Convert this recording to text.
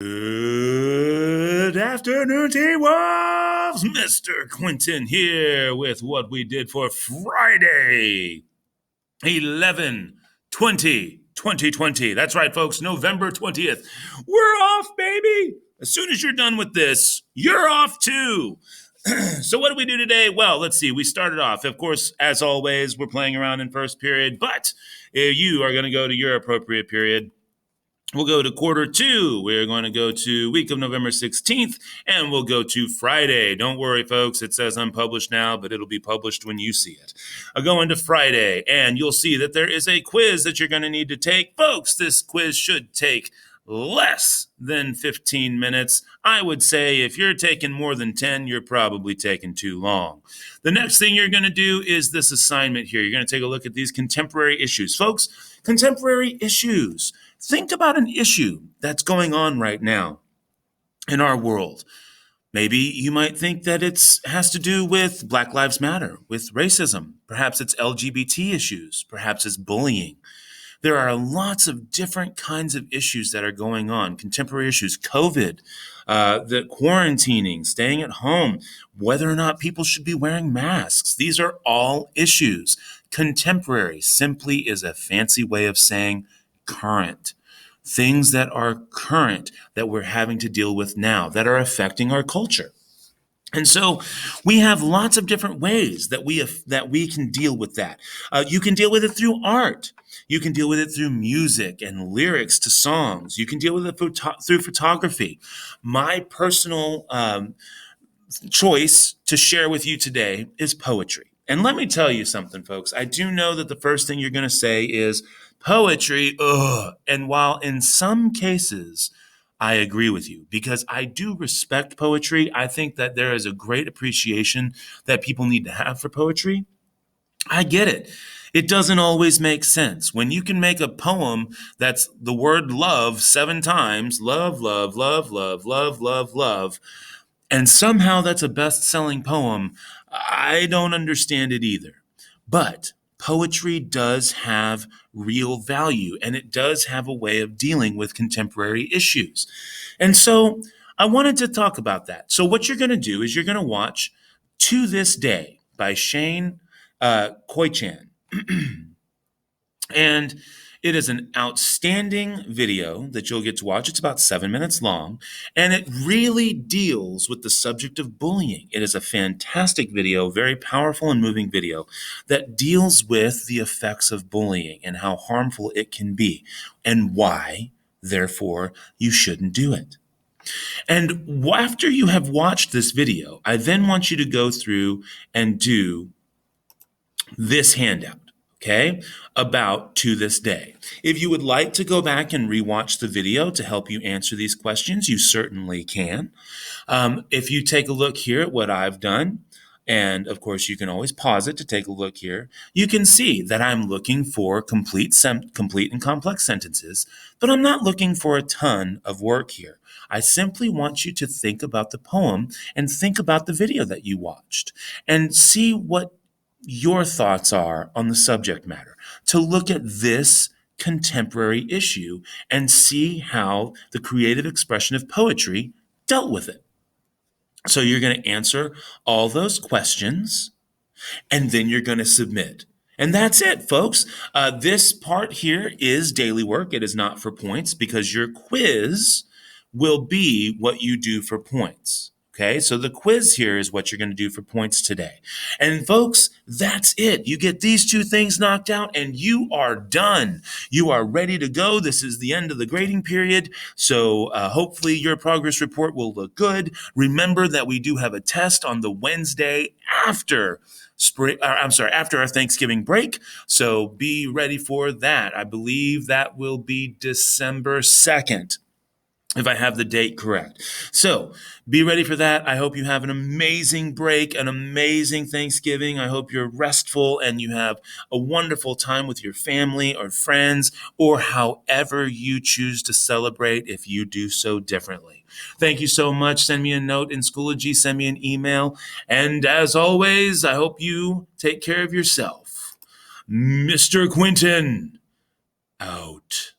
Good afternoon, T-Wolves! Mr. Quinton here with what we did for Friday, 11/20/2020. That's right, folks, November 20th. We're off, baby! As soon as you're done with this, you're off too! So what do we do today? Well, let's see. We started off, of course, as always, we're playing around in first period, but you are going to go to your appropriate period. We'll go to quarter two. We're going to go to week of November 16th, and we'll go to Friday. Don't worry, folks. It says unpublished now, but it'll be published when you see it. I'll go into Friday, and you'll see that there is a quiz that you're going to need to take. Folks, this quiz should take less than 15 minutes. I would say if you're taking more than 10, you're probably taking too long. The next thing you're going to do is this assignment here. You're going to take a look at these contemporary issues. Folks, contemporary issues. Think about an issue that's going on right now in our world. Maybe you might think that it has to do with Black Lives Matter, with racism. Perhaps it's LGBT issues. Perhaps it's bullying. There are lots of different kinds of issues that are going on. Contemporary issues, COVID, the quarantining, staying at home, whether or not people should be wearing masks. These are all issues. Contemporary simply is a fancy way of saying current. Things that are current that we're having to deal with now that are affecting our culture. And so we have lots of different ways that we can deal with that. You can deal with it through art. You can deal with it through music and lyrics to songs. You can deal with it through photography. My personal choice to share with you today is poetry. And let me tell you something, folks. I do know that the first thing you're going to say is poetry, ugh. And while in some cases I agree with you because I do respect poetry, I think that there is a great appreciation that people need to have for poetry. I get it. It doesn't always make sense. When you can make a poem that's the word love 7 times, love, love, love, love, love, love, love, and somehow that's a best-selling poem, I don't understand it either. But poetry does have real value, and it does have a way of dealing with contemporary issues. And so I wanted to talk about that. So what you're going to do is you're going to watch To This Day by Shane Koichan. And it is an outstanding video that you'll get to watch. It's about 7 minutes long, and it really deals with the subject of bullying. It is a fantastic video, very powerful and moving video that deals with the effects of bullying and how harmful it can be and why, therefore, you shouldn't do it. And after you have watched this video, I then want you to go through and do this handout. Okay, about To This Day. If you would like to go back and rewatch the video to help you answer these questions, you certainly can. If you take a look here at what I've done, and of course you can always pause it to take a look here, you can see that I'm looking for complete and complex sentences, but I'm not looking for a ton of work here. I simply want you to think about the poem and think about the video that you watched and see what your thoughts are on the subject matter, to look at this contemporary issue and see how the creative expression of poetry dealt with it. So you're going to answer all those questions, and then you're going to submit. And that's it, folks. This part here is daily work. It is not for points because your quiz will be what you do for points. Okay, so the quiz here is what you're going to do for points today. And folks, that's it. You get these 2 things knocked out and you are done. You are ready to go. This is the end of the grading period. So hopefully your progress report will look good. Remember that we do have a test on the Wednesday after after our Thanksgiving break. So be ready for that. I believe that will be December 2nd. If I have the date correct. So be ready for that. I hope you have an amazing break, an amazing Thanksgiving. I hope you're restful and you have a wonderful time with your family or friends or however you choose to celebrate if you do so differently. Thank you so much. Send me a note in Schoology. Send me an email. And as always, I hope you take care of yourself. Mr. Quinton, out.